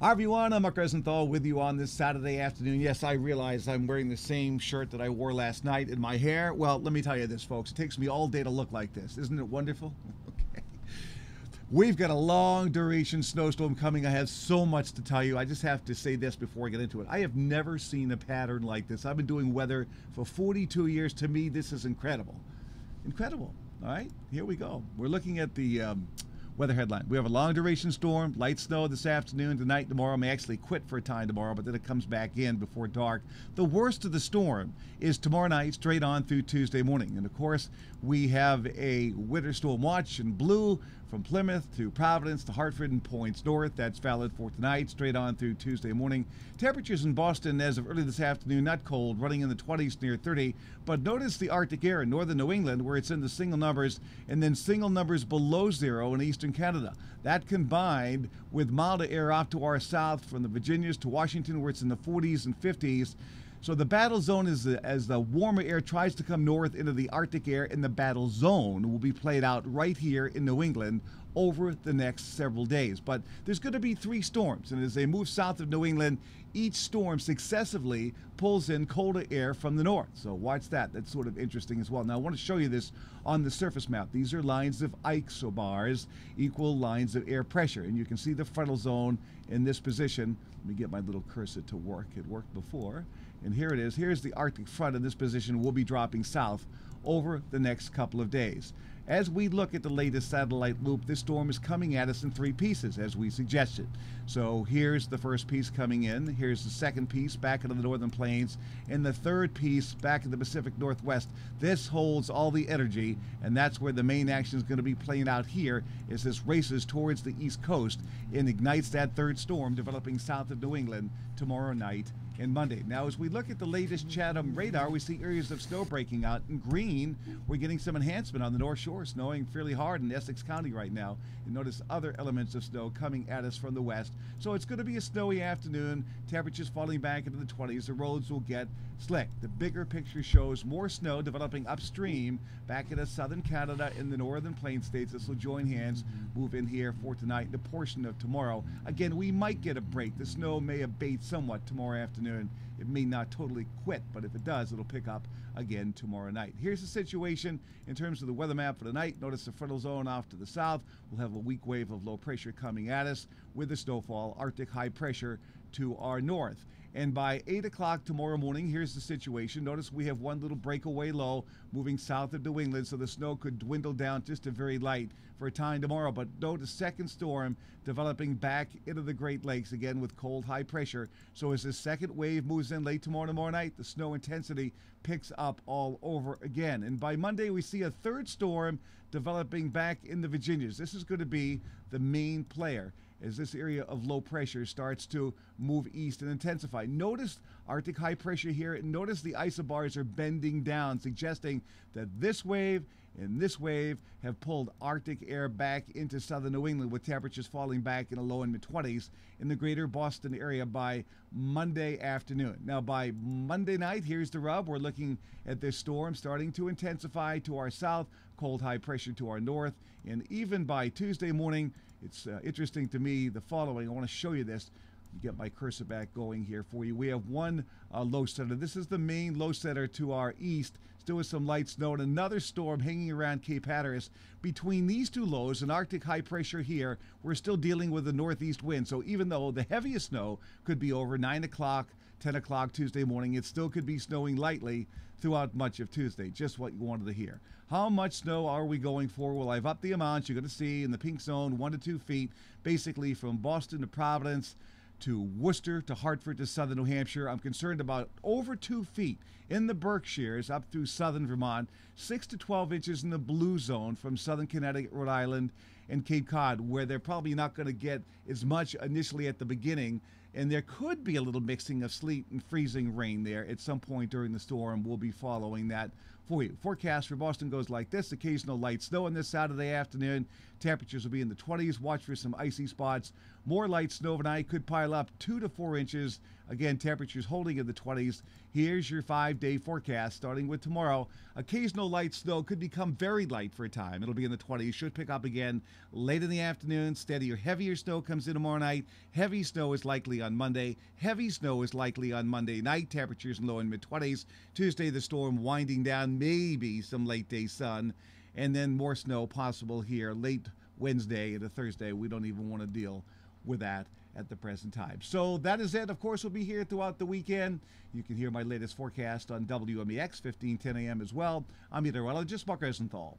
Hi everyone, I'm Mark Rosenthal with you on this Saturday afternoon. Yes, I realize I'm wearing the same shirt that I wore last night in my hair. Well, let me tell you this, folks. It takes me all day to look like this. Isn't it wonderful? Okay. We've got a long duration snowstorm coming. I have so much to tell you. I just have to say this before I get into it. I have never seen a pattern like this. I've been doing weather for 42 years. To me, this is incredible. Incredible. All right, here we go. We're looking at the weather headline. We have a long duration storm, light snow this afternoon, tonight, tomorrow. May actually quit for a time tomorrow, but then it comes back in before dark. The worst of the storm is tomorrow night, straight on through Tuesday morning. And of course, we have a winter storm watch in blue from Plymouth to Providence to Hartford and points north. That's valid for tonight, straight on through Tuesday morning. Temperatures in Boston as of early this afternoon, not cold, running in the 20s near 30. But notice the Arctic air in northern New England where it's in the single numbers and then single numbers below zero in eastern Canada. That combined with milder air off to our south from the Virginias to Washington where it's in the 40s and 50s. So the battle zone is as the warmer air tries to come north into the Arctic air, and the battle zone will be played out right here in New England over the next several days. But there's going to be three storms, and as they move south of New England, each storm successively pulls in colder air from the north. So watch that. That's sort of interesting as well. Now I want to show you this on the surface map. These are lines of isobars, equal lines of air pressure, and you can see the frontal zone in this position. Let me get my little cursor to work. It worked before. And here it is. Here's the Arctic front in this position. We'll be dropping south over the next couple of days. As we look at the latest satellite loop, this storm is coming at us in three pieces, as we suggested. So here's the first piece coming in. Here's the second piece back into the northern plains. And the third piece back in the Pacific Northwest. This holds all the energy, and that's where the main action is going to be playing out here as this races towards the east coast and ignites that third storm developing south of New England tomorrow night and Monday. Now, as we look at the latest Chatham radar, we see areas of snow breaking out. In green, we're getting some enhancement on the North Shore, snowing fairly hard in Essex County right now. And notice other elements of snow coming at us from the west. So it's going to be a snowy afternoon. Temperatures falling back into the 20s. The roads will get slick. The bigger picture shows more snow developing upstream back into southern Canada in the northern plain states. This will join hands, move in here for tonight and a portion of tomorrow. Again, we might get a break. The snow may abate somewhat tomorrow afternoon. It may not totally quit, but if it does, it'll pick up again tomorrow night. Here's the situation in terms of the weather map for tonight. Notice the frontal zone off to the south. We'll have a weak wave of low pressure coming at us with the snowfall, Arctic high pressure to our north. And by 8 o'clock tomorrow morning, here's the situation. Notice we have one little breakaway low moving south of New England, so the snow could dwindle down just to very light for a time tomorrow. But note a second storm developing back into the Great Lakes, again with cold high pressure. So as the second wave moves in late tomorrow night, the snow intensity picks up all over again. And by Monday, we see a third storm developing back in the Virginias. This is going to be the main player as this area of low pressure starts to move east and intensify. Notice Arctic high pressure here, and notice the isobars are bending down, suggesting that this wave and this wave have pulled Arctic air back into southern New England, with temperatures falling back in the low and mid-20s in the greater Boston area by Monday afternoon. Now, by Monday night, here's the rub. We're looking at this storm starting to intensify to our south, cold high pressure to our north, and even by Tuesday morning, it's interesting to me, the following. I want to show you this. Get my cursor back going here for you. We have one low center. This is the main low center to our east, still with some light snow, and another storm hanging around Cape Hatteras. Between these two lows and Arctic high pressure here, we're still dealing with the northeast wind. So even though the heaviest snow could be over 9 o'clock, 10 o'clock Tuesday morning, it still could be snowing lightly throughout much of Tuesday. Just what you wanted to hear. How much snow are we going for? Well, I've upped the amounts. You're going to see in the pink zone 1 to 2 feet, basically from Boston to Providence, to Worcester, to Hartford, to southern New Hampshire. I'm concerned about over 2 feet in the Berkshires up through southern Vermont, 6 to 12 inches in the blue zone from southern Connecticut, Rhode Island, and Cape Cod, where they're probably not going to get as much initially at the beginning. And there could be a little mixing of sleet and freezing rain there at some point during the storm. We'll be following that for you. Forecast for Boston goes like this. Occasional light snow on this Saturday afternoon. Temperatures will be in the 20s. Watch for some icy spots. More light snow overnight could pile up 2 to 4 inches. Again, temperatures holding in the 20s. Here's your 5-day forecast starting with tomorrow. Occasional light snow could become very light for a time. It'll be in the 20s. Should pick up again late in the afternoon. Steadier, heavier snow comes in tomorrow night. Heavy snow is likely on Monday. Heavy snow is likely on Monday night. Temperatures low in mid-20s. Tuesday, the storm winding down. Maybe some late-day sun. And then more snow possible here late Wednesday into Thursday. We don't even want to deal with that at the present time. So that is it. Of course, we'll be here throughout the weekend. You can hear my latest forecast on WMEX 1510 a.m. as well. I'm meteorologist Mark Rosenthal.